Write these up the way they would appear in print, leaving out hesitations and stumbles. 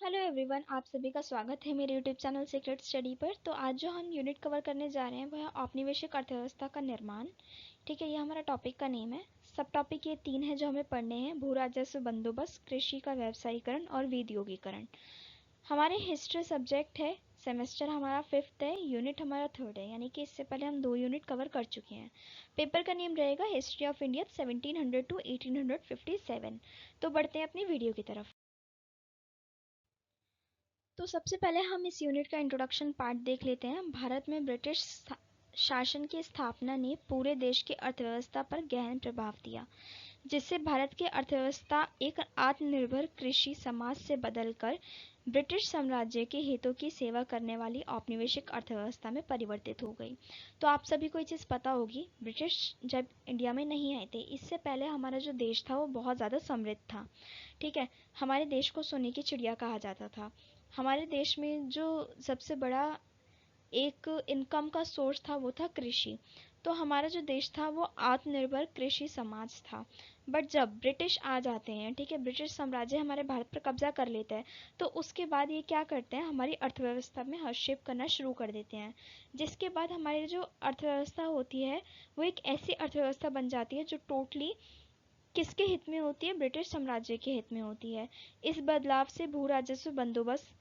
Hello everyone, आप सभी का स्वागत है मेरे यूट्यूब चैनल सीक्रेट स्टडी पर। तो आज जो हम यूनिट कवर करने जा रहे हैं वह है औपनिवेशिक अर्थव्यवस्था का निर्माण। ठीक है, ये हमारा टॉपिक का नेम है। सब टॉपिक ये 3 है जो हमें पढ़ने हैं: भू राजस्व बंदोबस्त, कृषि का व्यावसायीकरण और विनियोगीकरण। हमारे हिस्ट्री सब्जेक्ट है, सेमेस्टर हमारा 5th है, यूनिट हमारा 3rd है, यानी कि इससे पहले हम 2 यूनिट कवर कर चुके हैं। पेपर का नेम रहेगा हिस्ट्री ऑफ इंडिया 1700 to 1857। तो बढ़ते हैं अपनी वीडियो की तरफ। तो सबसे पहले हम इस यूनिट का इंट्रोडक्शन पार्ट देख लेते हैं। भारत में ब्रिटिश शासन की स्थापना ने पूरे देश की अर्थव्यवस्था पर गहन प्रभाव दिया, जिससे भारत की अर्थव्यवस्था एक आत्मनिर्भर कृषि समाज से बदलकर ब्रिटिश साम्राज्य के हितों की सेवा करने वाली औपनिवेशिक अर्थव्यवस्था में परिवर्तित हो गई। तो आप सभी को ये चीज़ पता होगी, ब्रिटिश जब इंडिया में नहीं आए थे, इससे पहले हमारा जो देश था वो बहुत ज़्यादा समृद्ध था। ठीक है, हमारे देश को सोने की चिड़िया कहा जाता था। हमारे देश में जो सबसे बड़ा एक इनकम का सोर्स था वो था कृषि। तो हमारा जो देश था वो आत्मनिर्भर कृषि समाज था। बट जब ब्रिटिश आ जाते हैं, ठीक है, ब्रिटिश साम्राज्य हमारे भारत पर कब्जा कर लेता है, तो उसके बाद ये क्या करते हैं, हमारी अर्थव्यवस्था में हस्तक्षेप करना शुरू कर देते हैं। जिसके बाद हमारी जो अर्थव्यवस्था होती है वो एक ऐसी अर्थव्यवस्था बन जाती है जो टोटली किसके हित में होती है, ब्रिटिश साम्राज्य के हित में होती है। इस बदलाव से भू राजस्व बंदोबस्त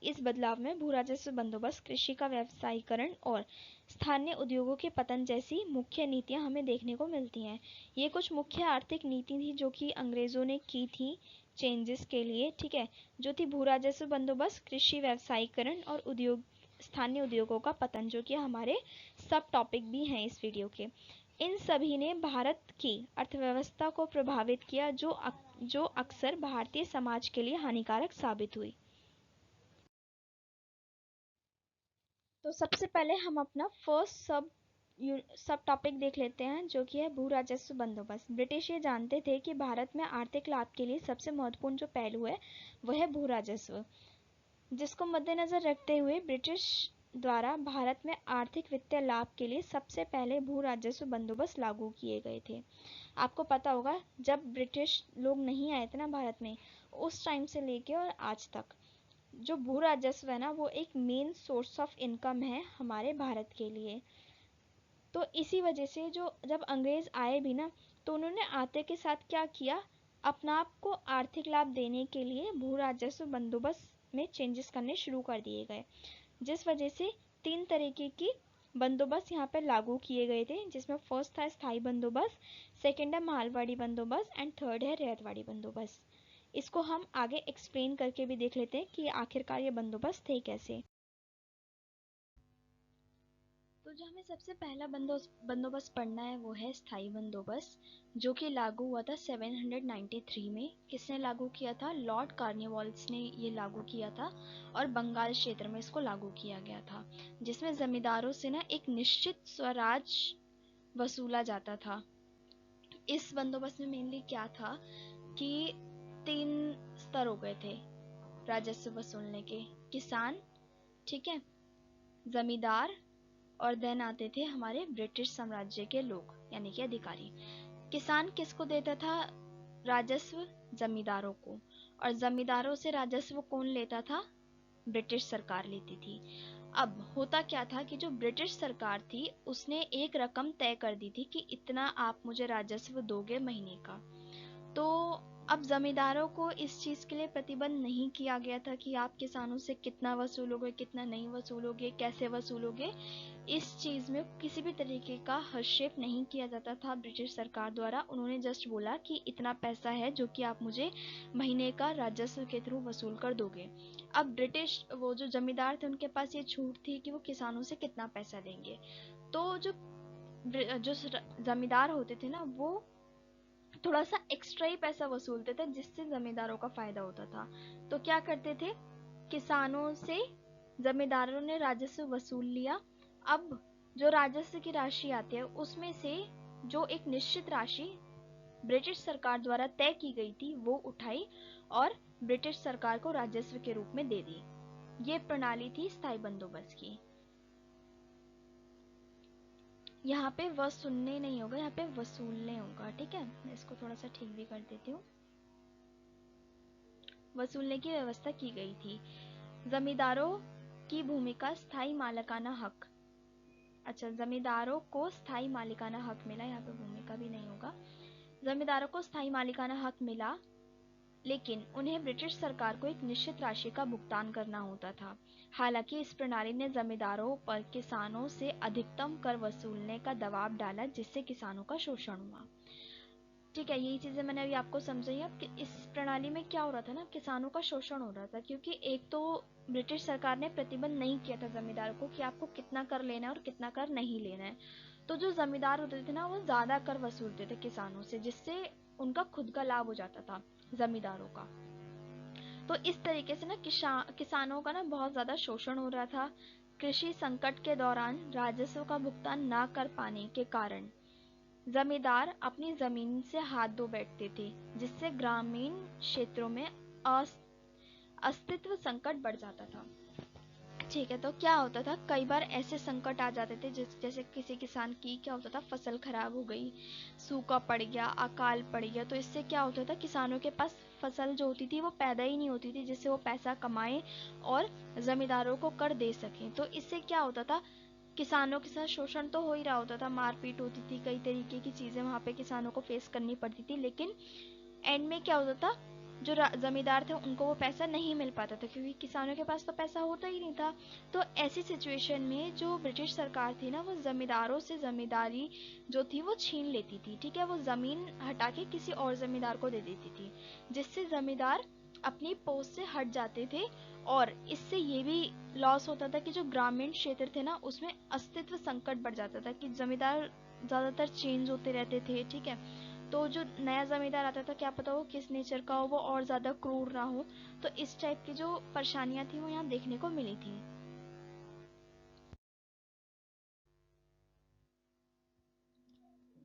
इस बदलाव में भू राजस्व बंदोबस्त, कृषि का व्यावसायीकरण और स्थानीय उद्योगों के पतन जैसी मुख्य नीतियां हमें देखने को मिलती हैं। ये कुछ मुख्य आर्थिक नीति थी जो कि अंग्रेजों ने की थी चेंजेस के लिए। ठीक है, जो थी भू राजस्व बंदोबस्त, कृषि व्यावसायीकरण और स्थानीय उद्योगों का पतन, जो कि हमारे सब टॉपिक भी हैं इस वीडियो के। इन सभी ने भारत की अर्थव्यवस्था को प्रभावित किया, जो अक्सर भारतीय समाज के लिए हानिकारक साबित हुई। तो सबसे पहले हम अपना फर्स्ट सब टॉपिक देख लेते हैं, जो कि है भू राजस्व बंदोबस्त। ब्रिटिश ये जानते थे कि भारत में आर्थिक लाभ के लिए सबसे महत्वपूर्ण जो पहलू है वह है भू राजस्व, जिसको मद्देनजर रखते हुए ब्रिटिश द्वारा भारत में आर्थिक वित्तीय लाभ के लिए सबसे पहले भू राजस्व बंदोबस्त लागू किए गए थे। आपको पता होगा, जब ब्रिटिश लोग नहीं आए थे ना भारत में, उस टाइम से लेके और आज तक जो भू राजस्व है ना वो एक मेन सोर्स ऑफ इनकम है हमारे भारत के लिए। तो इसी वजह से जो जब अंग्रेज आए भी ना, तो उन्होंने आते के साथ क्या किया, अपना आप को आर्थिक लाभ देने के लिए भू राजस्व बंदोबस्त में चेंजेस करने शुरू कर दिए गए, जिस वजह से 3 तरीके की बंदोबस्त यहाँ पे लागू किए गए थे, जिसमें फर्स्ट था स्थायी बंदोबस्त, सेकंड है मालवाड़ी बंदोबस्त एंड थर्ड है रैयतवाड़ी बंदोबस्त। इसको हम आगे एक्सप्लेन करके भी देख लेते हैं कि आखिरकार ये बंदोबस्त थे कैसे। तो जो हमें सबसे पहला बंदोबस्त पढ़ना है वो है स्थायी बंदोबस्त, जो कि लागू हुआ था 793 में। किसने लागू किया था? लॉर्ड कार्नवालिस ने ये लागू किया था, और बंगाल क्षेत्र में इसको लागू किया गया था, जिसमें जमींदारों से ना एक निश्चित स्वराज वसूला जाता था। इस बंदोबस्त में मेनली क्या था कि 3 स्तर हो गए थे राजस्व वसूलने के: किसान, ठीक है, जमींदार, और देन आते थे हमारे ब्रिटिश साम्राज्य के लोग यानी कि अधिकारी। किसान किसको देता था राजस्व? जमींदारों को। और जमींदारों से राजस्व कौन लेता था? ब्रिटिश सरकार लेती थी। अब होता क्या था कि जो ब्रिटिश सरकार थी उसने एक रकम तय कर दी थी कि इतना आप मुझे राजस्व दोगे महीने का। तो अब जमींदारों को इस चीज के लिए प्रतिबंध नहीं किया गया था कि आप किसानों से कितना वसूलोगे, कितना नहीं वसूलोगे, कैसे वसूलोगे। इस चीज में किसी भी तरीके का हस्तक्षेप नहीं किया जाता था ब्रिटिश सरकार द्वारा। उन्होंने जस्ट बोला कि इतना पैसा है जो कि आप मुझे महीने का राजस्व के थ्रू वसूल कर दोगे। अब ब्रिटिश वो जो जमींदार थे उनके पास ये छूट थी कि वो किसानों से कितना पैसा लेंगे। तो जो जो जमींदार होते थे ना, वो थोड़ा सा एक्स्ट्रा ही पैसा वसूलते थे, जिससे जमींदारों का फायदा होता था। तो क्या करते थे, किसानों से जमींदारों ने राजस्व वसूल लिया। अब जो राजस्व की राशि आती है उसमें से जो एक निश्चित राशि ब्रिटिश सरकार द्वारा तय की गई थी वो उठाई और ब्रिटिश सरकार को राजस्व के रूप में दे दी। ये प्रणाली थी स्थायी बंदोबस्त की। यहाँ पे वसूलने नहीं होगा, यहाँ पे वसूलने होगा। ठीक है, मैं इसको थोड़ा सा ठीक भी कर देती हूँ। वसूलने की व्यवस्था की गई थी। जमींदारों की भूमिका स्थायी मालिकाना हक। अच्छा, जमींदारों को स्थायी मालिकाना हक मिला, यहाँ पे भूमिका भी नहीं होगा। जमींदारों को स्थायी मालिकाना हक मिला, लेकिन उन्हें ब्रिटिश सरकार को एक निश्चित राशि का भुगतान करना होता था। हालांकि इस प्रणाली ने जमींदारों पर किसानों से अधिकतम कर वसूलने का दबाव डाला, जिससे किसानों का शोषण हुआ। ठीक है, यही चीजें मैंने अभी आपको समझाई। अब कि इस प्रणाली में क्या हो रहा था ना, किसानों का शोषण हो रहा था, क्योंकि एक तो ब्रिटिश सरकार ने प्रतिबंध नहीं किया था जमींदारों को कि आपको कितना कर लेना है और कितना कर नहीं लेना है। तो जो जमींदार होते थे ना, वो ज्यादा कर वसूलते थे किसानों से, जिससे उनका खुद का लाभ हो जाता था जमींदारों का। तो इस तरीके से ना किसानों का ना बहुत ज्यादा शोषण हो रहा था। कृषि संकट के दौरान राजस्व का भुगतान न कर पाने के कारण जमींदार अपनी जमीन से हाथ धो बैठते थे, जिससे ग्रामीण क्षेत्रों में अस्तित्व संकट बढ़ जाता था। ठीक है, तो क्या होता था, कई बार ऐसे संकट आ जाते थे जैसे किसी किसान की क्या होता था, फसल खराब हो गई, सूखा पड़ गया, अकाल पड़ गया, तो इससे क्या होता था, किसानों के पास फसल जो होती थी वो पैदा ही नहीं होती थी, जिससे वो पैसा कमाएं और जमींदारों को कर दे सकें। तो इससे क्या होता था, किसानों के साथ शोषण तो हो ही रहा होता था, मारपीट होती थी, कई तरीके की चीजें वहां पे किसानों को फेस करनी पड़ती थी, लेकिन एंड में क्या होता था, जो जमींदार थे उनको वो पैसा नहीं मिल पाता था, क्योंकि किसानों के पास तो पैसा होता ही नहीं था। तो ऐसी सिचुएशन में जो ब्रिटिश सरकार थी ना, वो जमींदारों से जमींदारी जो थी वो छीन लेती थी। ठीक है, वो जमीन हटा के किसी और जमींदार को दे देती थी, जिससे जमींदार अपनी पोस्ट से हट जाते थे। और इससे ये भी लॉस होता था कि जो ग्रामीण क्षेत्र थे ना, उसमें अस्तित्व संकट बढ़ जाता था कि जमींदार ज्यादातर चेंज होते रहते थे। ठीक है, तो जो नया जमींदार आता था, क्या पता वो किस नेचर का हो, वो और ज्यादा क्रूर ना हो। तो इस टाइप की जो परेशानियां थी वो यहाँ देखने को मिली थी।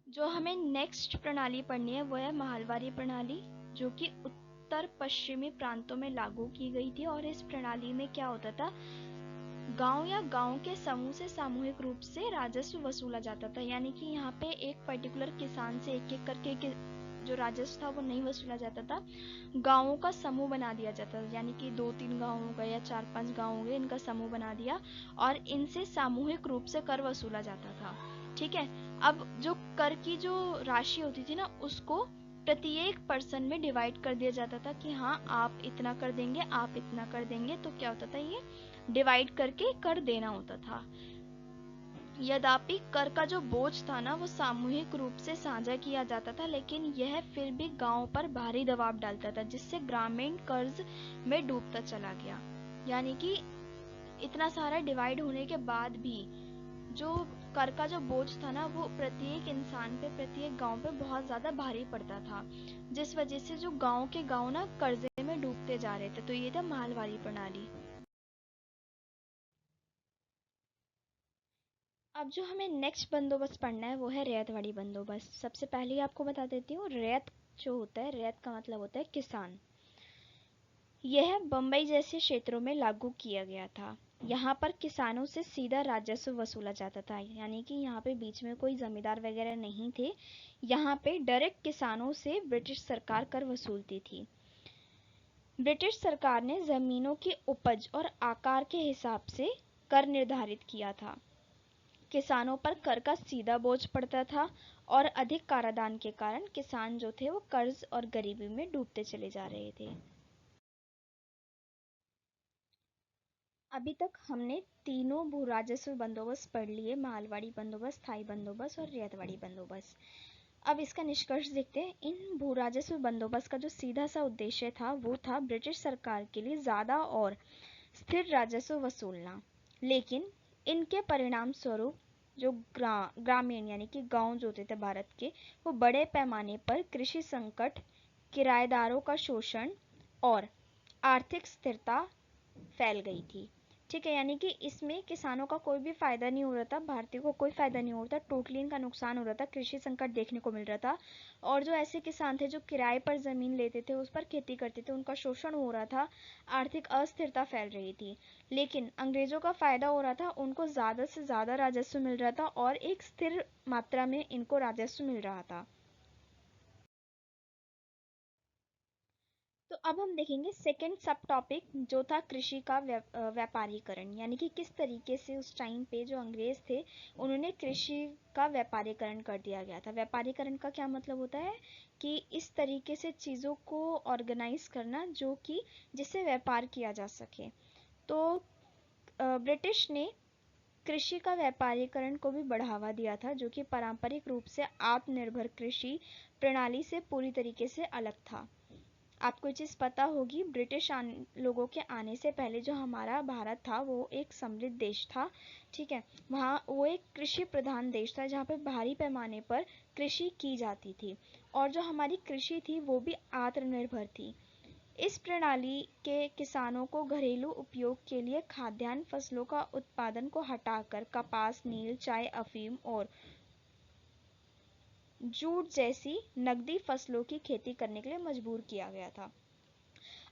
जो हमें नेक्स्ट प्रणाली पढ़नी है वो है माहलवारी प्रणाली, जो कि उत्तर पश्चिमी प्रांतों में लागू की गई थी। और इस प्रणाली में क्या होता था, गांव या गांव के समूह से सामूहिक रूप से राजस्व वसूला जाता था। यानी कि यहाँ पे एक पर्टिकुलर किसान से एक एक करके जो राजस्व था वो नहीं वसूला जाता था, गांवों का समूह बना दिया जाता था। यानी कि 2-3 गांव हो गए या 4-5 गांव हो गए, इनका समूह बना दिया और इनसे सामूहिक रूप से कर वसूला जाता था। ठीक है, अब जो कर की जो राशि होती थी ना, उसको प्रत्येक पर्सन में डिवाइड कर दिया जाता था कि हाँ आप इतना कर देंगे, आप इतना कर देंगे। तो क्या होता था, ये डिवाइड करके कर देना होता था। यद्यपि कर का जो बोझ था ना, वो सामूहिक रूप से साझा किया जाता था, लेकिन यह फिर भी गांव पर भारी दबाव डालता था, जिससे ग्रामीण कर्ज में डूबता चला गया। यानी कि इतना सारा डिवाइड होने के बाद भी जो कर का जो बोझ था ना, वो प्रत्येक इंसान पे, प्रत्येक गांव पे बहुत ज्यादा भारी पड़ता था, जिस वजह से जो गांव के गांव ना कर्जे में डूबते जा रहे थे। तो ये था माहलवारी प्रणाली। अब जो हमें नेक्स्ट बंदोबस्त पढ़ना है वो है रैयतवाड़ी बंदोबस्त। सबसे पहले आपको बता देती हूँ, रैयत जो होता है, रैयत का मतलब होता है किसान। यह बम्बई जैसे क्षेत्रों में लागू किया गया था। यहाँ पर किसानों से सीधा राजस्व वसूला जाता था, यानी कि यहाँ पे बीच में कोई जमींदार वगैरह नहीं थे। यहाँ पे डायरेक्ट किसानों से ब्रिटिश सरकार कर वसूलती थी। ब्रिटिश सरकार ने जमीनों की उपज और आकार के हिसाब से कर निर्धारित किया था। किसानों पर कर का सीधा बोझ पड़ता था और अधिक कराधान के कारण किसान जो थे वो कर्ज और गरीबी में डूबते चले जा रहे थे। अभी तक हमने तीनों भू राजस्व बंदोबस्त पढ़ लिए, मालवाड़ी बंदोबस्त, स्थायी बंदोबस्त और रैयतवाड़ी बंदोबस्त। अब इसका निष्कर्ष देखते हैं। इन भू राजस्व बंदोबस्त का जो सीधा सा उद्देश्य था वो था ब्रिटिश सरकार के लिए ज्यादा और स्थिर राजस्व वसूलना, लेकिन इनके परिणाम स्वरूप जो ग्रामीण यानी कि गांव जो होते थे भारत के, वो बड़े पैमाने पर कृषि संकट, किराएदारों का शोषण और आर्थिक स्थिरता फैल गई थी। ठीक है, यानी कि इसमें किसानों का कोई भी फायदा नहीं हो रहा था, भारतीयों को कोई फायदा नहीं हो रहा था, टोटली इनका नुकसान हो रहा था, कृषि संकट देखने को मिल रहा था। और जो ऐसे किसान थे जो किराए पर जमीन लेते थे, उस पर खेती करते थे, उनका शोषण हो रहा था, आर्थिक अस्थिरता फैल रही थी। लेकिन अंग्रेजों का फायदा हो रहा था, उनको ज्यादा से ज्यादा राजस्व मिल रहा था और एक स्थिर मात्रा में इनको राजस्व मिल रहा था। तो अब हम देखेंगे सेकंड सब टॉपिक जो था कृषि का व्यापारीकरण, यानी कि किस तरीके से उस टाइम पे जो अंग्रेज थे उन्होंने कृषि का व्यापारीकरण कर दिया गया था। व्यापारीकरण का क्या मतलब होता है कि इस तरीके से चीज़ों को ऑर्गेनाइज करना जो कि जिससे व्यापार किया जा सके। तो ब्रिटिश ने कृषि का व्यापारीकरण को भी बढ़ावा दिया था जो कि पारंपरिक रूप से आत्मनिर्भर कृषि प्रणाली से पूरी तरीके से अलग था। आपको ये चीज़ पता होगी, ब्रिटिश लोगों के आने से पहले जो हमारा भारत था वो एक समृद्ध देश था। ठीक है, वहाँ वो एक कृषि प्रधान देश था जहाँ पे भारी पैमाने पर कृषि की जाती थी और जो हमारी कृषि थी वो भी आत्मनिर्भर थी। इस प्रणाली के किसानों को घरेलू उपयोग के लिए खाद्यान्न फसलों का उत्पादन को हटाकर कपास, नील, चाय, अफीम और जूट जैसी नकदी फसलों की खेती करने के लिए मजबूर किया गया था।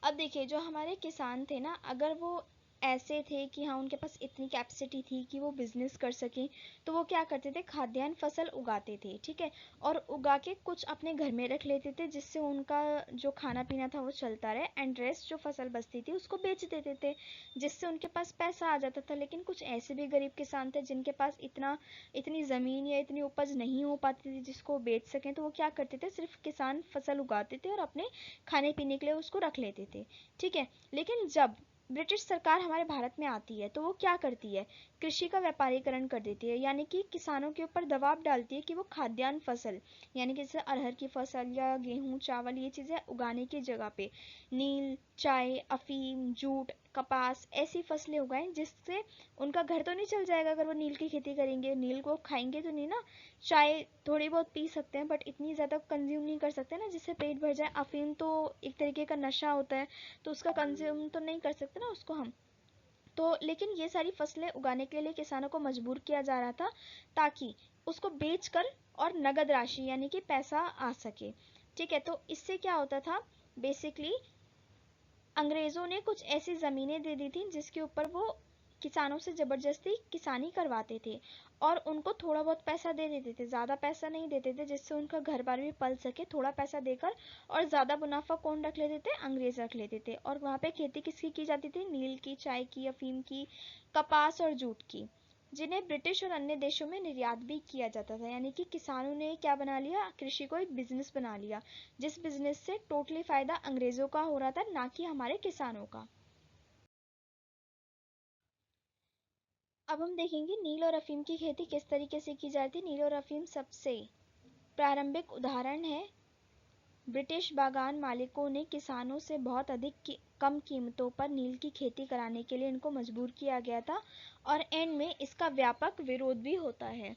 अब देखिए जो हमारे किसान थे ना, अगर वो ऐसे थे कि हाँ उनके पास इतनी कैपेसिटी थी कि वो बिजनेस कर सकें, तो वो क्या करते थे, खाद्यान्न फसल उगाते थे। ठीक है, और उगा के कुछ अपने घर में रख लेते थे जिससे उनका जो खाना पीना था वो चलता रहे, एंड रेस्ट जो फसल बचती थी उसको बेच देते थे जिससे उनके पास पैसा आ जाता था। लेकिन कुछ ऐसे भी गरीब किसान थे जिनके पास इतनी ज़मीन या इतनी उपज नहीं हो पाती थी जिसको बेच सकें, तो वो क्या करते थे, सिर्फ किसान फसल उगाते थे और अपने खाने पीने के लिए उसको रख लेते थे। ठीक है, लेकिन जब ब्रिटिश सरकार हमारे भारत में आती है तो वो क्या करती है, कृषि का व्यापारीकरण कर देती है, यानी कि किसानों के ऊपर दबाव डालती है कि वो खाद्यान्न फसल यानी कि जैसे अरहर की फसल या गेहूं चावल ये चीज़ें उगाने की जगह पे नील, चाय, अफीम, जूट, कपास ऐसी फसलें उगाएं जिससे उनका घर तो नहीं चल जाएगा। अगर वो नील की खेती करेंगे, नील को खाएंगे तो नहीं ना, चाय थोड़ी बहुत पी सकते हैं बट इतनी ज़्यादा कंज्यूम नहीं कर सकते ना जिससे पेट भर जाए। अफीम तो एक तरीके का नशा होता है तो उसका कंज्यूम तो नहीं कर सकते ना उसको हम। तो लेकिन ये सारी फसलें उगाने के लिए किसानों को मजबूर किया जा रहा था ताकि उसको बेचकर और नगद राशि यानी कि पैसा आ सके। ठीक है, तो इससे क्या होता था, बेसिकली अंग्रेज़ों ने कुछ ऐसी ज़मीनें दे दी थी जिसके ऊपर वो किसानों से ज़बरदस्ती किसानी करवाते थे और उनको थोड़ा बहुत पैसा दे देते थे, ज़्यादा पैसा नहीं देते थे जिससे उनका घर बार भी पल सके। थोड़ा पैसा देकर और ज़्यादा मुनाफा कौन रख लेते थे, अंग्रेज़ रख लेते थे। और वहाँ पे खेती किसकी की जाती थी, नील की, चाय की, अफीम की, कपास और जूट की, जिन्हें ब्रिटिश और अन्य देशों में निर्यात भी किया जाता था। यानी कि किसानों ने क्या बना लिया, कृषि को एक बिजनेस बना लिया जिस बिजनेस से टोटली फायदा अंग्रेजों का हो रहा था ना कि हमारे किसानों का। अब हम देखेंगे नील और अफीम की खेती किस तरीके से की जाती है। नील और अफीम सबसे प्रारंभिक उदाहरण है। ब्रिटिश बागान मालिकों ने किसानों से बहुत अधिक कम कीमतों पर नील की खेती कराने के लिए इनको मजबूर किया गया था और एंड में इसका व्यापक विरोध भी होता है।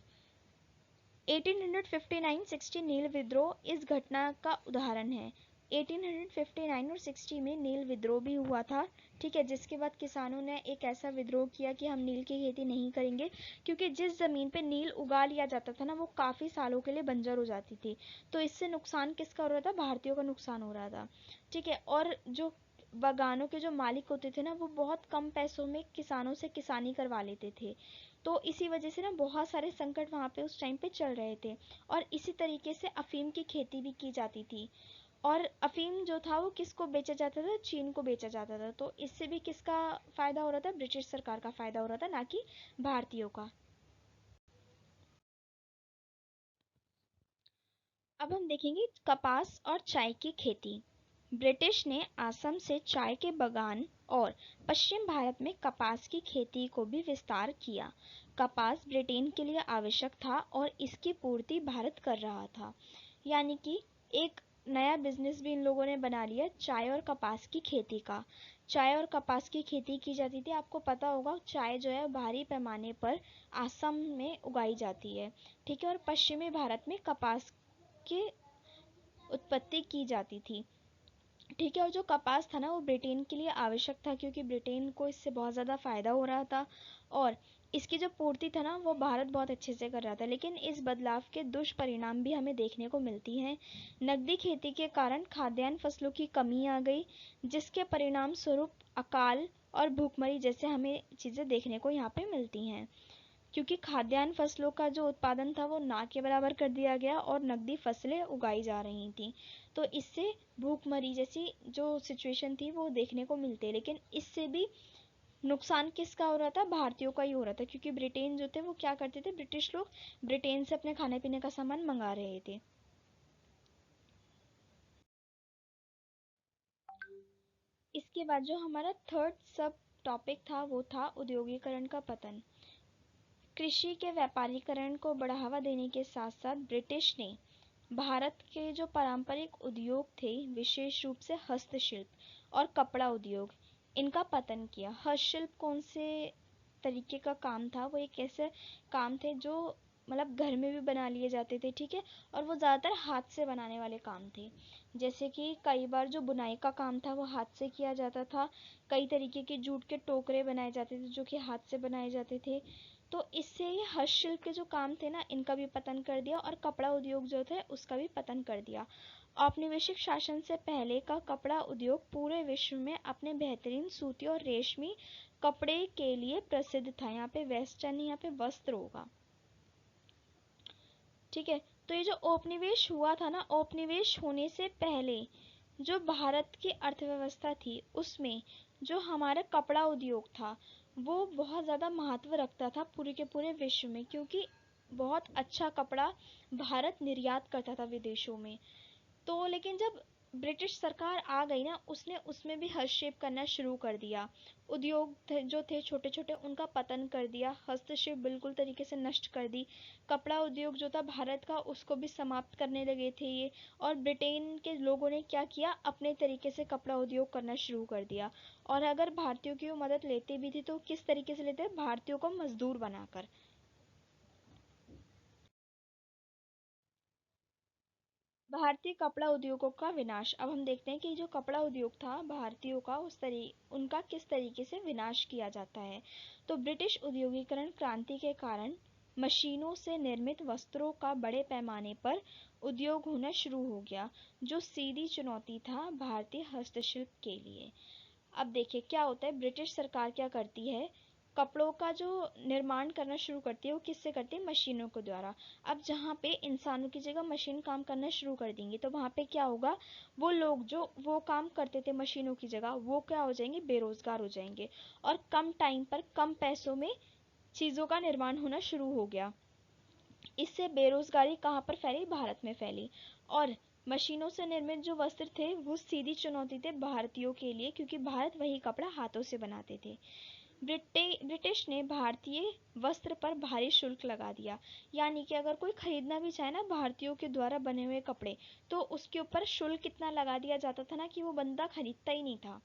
1859-60 नील विद्रोह इस घटना का उदाहरण है। 1859 और 60 में नील विद्रोह भी हुआ था। ठीक है, जिसके बाद किसानों ने एक ऐसा विद्रोह किया कि हम नील की खेती नहीं करेंगे, क्योंकि जिस ज़मीन पे नील उगा लिया जाता था ना वो काफ़ी सालों के लिए बंजर हो जाती थी। तो इससे नुकसान किसका हो रहा था, भारतीयों का नुकसान हो रहा था। ठीक है, और जो बागानों के जो मालिक होते थे ना वो बहुत कम पैसों में किसानों से किसानी करवा लेते थे। तो इसी वजह से ना बहुत सारे संकट वहाँ पे उस टाइम पे चल रहे थे और इसी तरीके से अफीम की खेती भी की जाती थी। और अफीम जो था वो किसको बेचा जाता था, चीन को बेचा जाता था। तो इससे भी किसका फ़ायदा हो रहा था, ब्रिटिश सरकार का फ़ायदा हो रहा था ना कि भारतीयों का। अब हम देखेंगे कपास और चाय की खेती। ब्रिटिश ने असम से चाय के बागान और पश्चिम भारत में कपास की खेती को भी विस्तार किया। कपास ब्रिटेन के लिए आवश्यक था और इसकी पूर्ति भारत कर रहा था। यानी कि एक नया बिजनेस भी इन लोगों ने बना लिया, चाय और कपास की खेती का। चाय और कपास की खेती की जाती थी। आपको पता होगा चाय जो है भारी पैमाने पर असम में उगाई जाती है। ठीक है, और पश्चिमी भारत में कपास की उत्पत्ति की जाती थी। ठीक है, और जो कपास था ना वो ब्रिटेन के लिए आवश्यक था क्योंकि ब्रिटेन को इससे बहुत ज़्यादा फ़ायदा हो रहा था और इसकी जो पूर्ति था ना वो भारत बहुत अच्छे से कर रहा था। लेकिन इस बदलाव के दुष्परिणाम भी हमें देखने को मिलती हैं। नकदी खेती के कारण खाद्यान्न फसलों की कमी आ गई जिसके परिणाम स्वरूप अकाल और भूखमरी जैसे हमें चीज़ें देखने को यहाँ पे मिलती हैं। क्योंकि खाद्यान्न फसलों का जो उत्पादन था वो ना के बराबर कर दिया गया और नकदी फसलें उगाई जा रही थी। तो इससे भूखमरी जैसी जो सिचुएशन थी वो देखने को मिलती है। लेकिन इससे भी नुकसान किसका हो रहा था? भारतीयों का ही हो रहा था, क्योंकि ब्रिटेन जो थे वो क्या करते थे, ब्रिटिश लोग ब्रिटेन से अपने खाने पीने का सामान मंगा रहे थे। इसके बाद जो हमारा थर्ड सब टॉपिक था वो था उद्योगीकरण का पतन। कृषि के व्यापारीकरण को बढ़ावा देने के साथ साथ ब्रिटिश ने भारत के जो पारंपरिक उद्योग थे, विशेष रूप से हस्तशिल्प और कपड़ा उद्योग, इनका पतन किया। हस्तशिल्प कौन से तरीके का काम था? वो एक ऐसे काम थे जो मतलब घर में भी बना लिए जाते थे, ठीक है, और वो ज़्यादातर हाथ से बनाने वाले काम थे। जैसे कि कई बार जो बुनाई का काम था वो हाथ से किया जाता था। कई तरीके के जूट के टोकरे बनाए जाते थे जो कि हाथ से बनाए जाते थे। तो इससे ये हस्तशिल्प के जो काम थे ना, इनका भी पतन कर दिया, और कपड़ा उद्योग जो थे उसका भी पतन कर दिया। औपनिवेशिक शासन से पहले का कपड़ा उद्योग पूरे विश्व में अपने बेहतरीन सूती और रेशमी कपड़े के लिए प्रसिद्ध था। यहाँ पे वेस्टर्न, यहाँ पे वस्त्र होगा, ठीक है। तो ये जो औपनिवेश हुआ था ना, औपनिवेश होने से पहले जो भारत की अर्थव्यवस्था थी उसमें जो हमारा कपड़ा उद्योग था वो बहुत ज़्यादा महत्व रखता था पूरे के पूरे विश्व में, क्योंकि बहुत अच्छा कपड़ा भारत निर्यात करता था विदेशों में। तो लेकिन जब ब्रिटिश सरकार आ गई ना, उसने उसमें भी हस्तक्षेप करना शुरू कर दिया। उद्योग जो थे छोटे छोटे उनका पतन कर दिया, हस्तक्षेप बिल्कुल तरीके से नष्ट कर दी। कपड़ा उद्योग जो था भारत का उसको भी समाप्त करने लगे थे ये। और ब्रिटेन के लोगों ने क्या किया, अपने तरीके से कपड़ा उद्योग करना शुरू कर दिया। और अगर भारतीयों की वो मदद लेते भी थे तो किस तरीके से लेते? भारतीयों को मजदूर बनाकर। भारतीय कपड़ा उद्योगों का विनाश। अब हम देखते हैं कि जो कपड़ा उद्योग था भारतीयों का, उनका किस तरीके से विनाश किया जाता है। तो ब्रिटिश उद्योगीकरण क्रांति के कारण मशीनों से निर्मित वस्त्रों का बड़े पैमाने पर उद्योग होना शुरू हो गया, जो सीधी चुनौती था भारतीय हस्तशिल्प के लिए। अब देखिए क्या होता है, ब्रिटिश सरकार क्या करती है, कपड़ों का जो निर्माण करना शुरू करती है वो किससे करती है? मशीनों के द्वारा। अब जहाँ पे इंसानों की जगह मशीन काम करना शुरू कर देंगी तो वहाँ पे क्या होगा, वो लोग जो वो काम करते थे मशीनों की जगह वो क्या हो जाएंगे? बेरोजगार हो जाएंगे। और कम टाइम पर कम पैसों में चीज़ों का निर्माण होना शुरू हो गया। इससे बेरोजगारी कहाँ पर फैली? भारत में फैली। और मशीनों से निर्मित जो वस्त्र थे वो सीधी चुनौती थे भारतीयों के लिए, क्योंकि भारत वही कपड़ा हाथों से बनाते थे। ब्रिटिश ने भारतीय वस्त्र पर भारी शुल्क लगा दिया। यानी कि अगर कोई खरीदना भी चाहे ना भारतीयों के द्वारा बने हुए कपड़े, तो उसके ऊपर शुल्क इतना लगा दिया जाता था ना कि वो बंदा खरीदता ही नहीं था।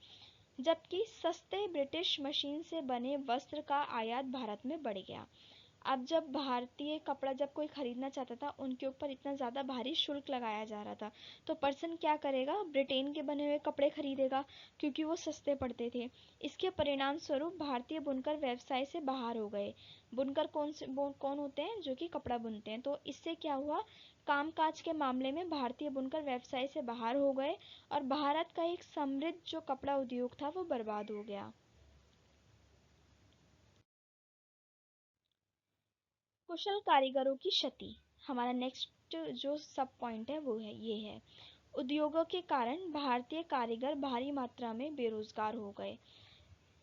जबकि सस्ते ब्रिटिश मशीन से बने वस्त्र का आयात भारत में बढ़ गया। अब जब भारतीय कपड़ा जब कोई खरीदना चाहता था उनके ऊपर इतना ज़्यादा भारी शुल्क लगाया जा रहा था, तो पर्सन क्या करेगा? ब्रिटेन के बने हुए कपड़े खरीदेगा, क्योंकि वो सस्ते पड़ते थे। इसके परिणाम स्वरूप भारतीय बुनकर व्यवसाय से बाहर हो गए। बुनकर कौन होते हैं? जो कि कपड़ा बुनते हैं। तो इससे क्या हुआ, कामकाज के मामले में भारतीय बुनकर व्यवसाय से बाहर हो गए और भारत का एक समृद्ध जो कपड़ा उद्योग था वो बर्बाद हो गया। कुशल कारीगरों की क्षति। हमारा नेक्स्ट जो सब पॉइंट है वो है ये है, उद्योगों के कारण भारतीय कारीगर भारी मात्रा में बेरोजगार हो गए।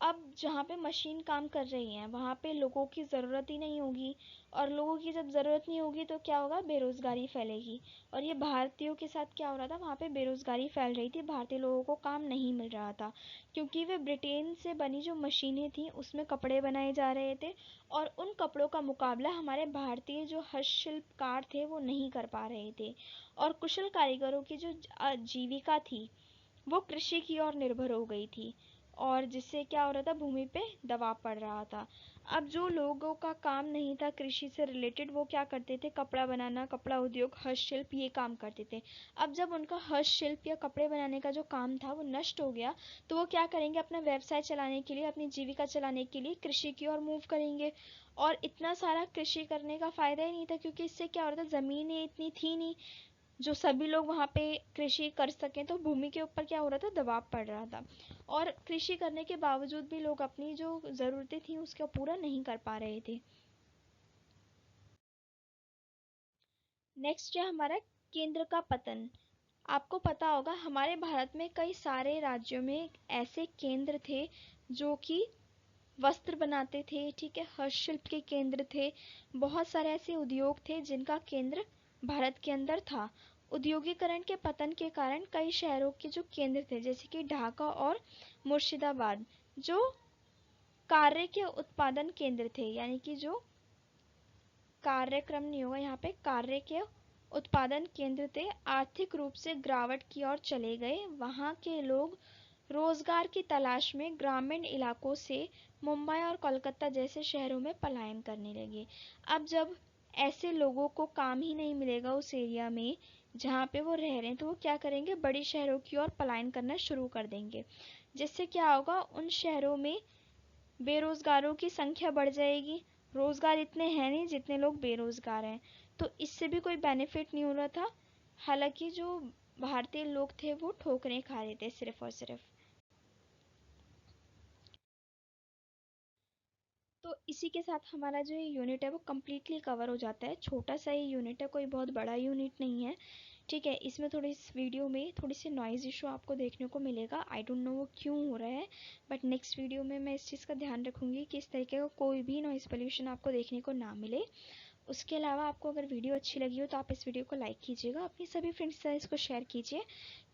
अब जहाँ पे मशीन काम कर रही हैं वहाँ पे लोगों की ज़रूरत ही नहीं होगी, और लोगों की जब ज़रूरत नहीं होगी तो क्या होगा? बेरोज़गारी फैलेगी। और ये भारतीयों के साथ क्या हो रहा था, वहाँ पे बेरोज़गारी फैल रही थी, भारतीय लोगों को काम नहीं मिल रहा था, क्योंकि वे ब्रिटेन से बनी जो मशीनें थी उसमें कपड़े बनाए जा रहे थे, और उन कपड़ों का मुकाबला हमारे भारतीय जो हस्तशिल्पकार थे वो नहीं कर पा रहे थे। और कुशल कारीगरों की जो जीविका थी वो कृषि की ओर निर्भर हो गई थी, और जिससे क्या हो रहा था, भूमि पे दबाव पड़ रहा था। अब जो लोगों का काम नहीं था कृषि से रिलेटेड वो क्या करते थे? कपड़ा बनाना, कपड़ा उद्योग, हस्तशिल्प ये काम करते थे। अब जब उनका हस्तशिल्प या कपड़े बनाने का जो काम था वो नष्ट हो गया, तो वो क्या करेंगे? अपना व्यवसाय चलाने के लिए, अपनी जीविका चलाने के लिए कृषि की ओर मूव करेंगे। और इतना सारा कृषि करने का फायदा ही नहीं था, क्योंकि इससे क्या हो रहा था, जमीनें इतनी थी नहीं जो सभी लोग वहाँ पे कृषि कर सकें, तो भूमि के ऊपर क्या हो रहा था, दबाव पड़ रहा था। और कृषि करने के बावजूद भी लोग अपनी जो ज़रूरतें थी उसका पूरा नहीं कर पा रहे थे। नेक्स्ट है हमारा केंद्र का पतन। आपको पता होगा हमारे भारत में कई सारे राज्यों में ऐसे केंद्र थे जो कि वस्त्र बनाते थे, ठीक है, हस्तशिल्प के केंद्र थे, बहुत सारे ऐसे उद्योग थे जिनका केंद्र भारत के अंदर था। उद्योगीकरण के पतन के कारण कई शहरों के जो केंद्र थे जैसे कि ढाका और मुर्शिदाबाद, जो कार्य के उत्पादन केंद्र थे, यानी कि जो कार्यक्रम नहीं होगा यहाँ पे, कार्य के उत्पादन केंद्र थे, आर्थिक रूप से गिरावट की ओर चले गए। वहाँ के लोग रोजगार की तलाश में ग्रामीण इलाकों से मुंबई और कोलकाता जैसे शहरों में पलायन करने लगे। अब जब ऐसे लोगों को काम ही नहीं मिलेगा उस एरिया में जहाँ पे वो रह रहे हैं, तो वो क्या करेंगे, बड़ी शहरों की ओर पलायन करना शुरू कर देंगे। जिससे क्या होगा, उन शहरों में बेरोजगारों की संख्या बढ़ जाएगी। रोजगार इतने हैं नहीं जितने लोग बेरोजगार हैं, तो इससे भी कोई बेनिफिट नहीं हो रहा था। हालांकि जो भारतीय लोग थे वो ठोकरें खा रहे थे सिर्फ और सिर्फ। तो इसी के साथ हमारा जो ये यूनिट है वो कम्प्लीटली कवर हो जाता है। छोटा सा ये यूनिट है, कोई बहुत बड़ा यूनिट नहीं है, ठीक है। इसमें थोड़ी इस वीडियो में थोड़ी सी नॉइज़ इशू आपको देखने को मिलेगा, आई डोंट नो वो क्यों हो रहा है, बट नेक्स्ट वीडियो में मैं इस चीज़ का ध्यान रखूँगी कि इस तरीके का कोई भी नॉइज़ पोल्यूशन आपको देखने को ना मिले। उसके अलावा आपको अगर वीडियो अच्छी लगी हो तो आप इस वीडियो को लाइक कीजिएगा, अपनी सभी फ्रेंड्स से इसको शेयर कीजिए।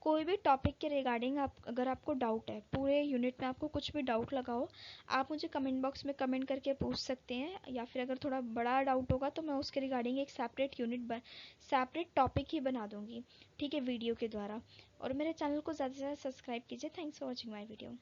कोई भी टॉपिक के रिगार्डिंग अगर आपको डाउट है, पूरे यूनिट में आपको कुछ भी डाउट लगा हो, आप मुझे कमेंट बॉक्स में कमेंट करके पूछ सकते हैं, या फिर अगर थोड़ा बड़ा डाउट होगा तो मैं उसके रिगार्डिंग एक सेपरेट टॉपिक ही बना दूंगी, ठीक है, वीडियो के द्वारा। और मेरे चैनल को ज़्यादा से ज़्यादा सब्सक्राइब कीजिए। Thanks for watching my video.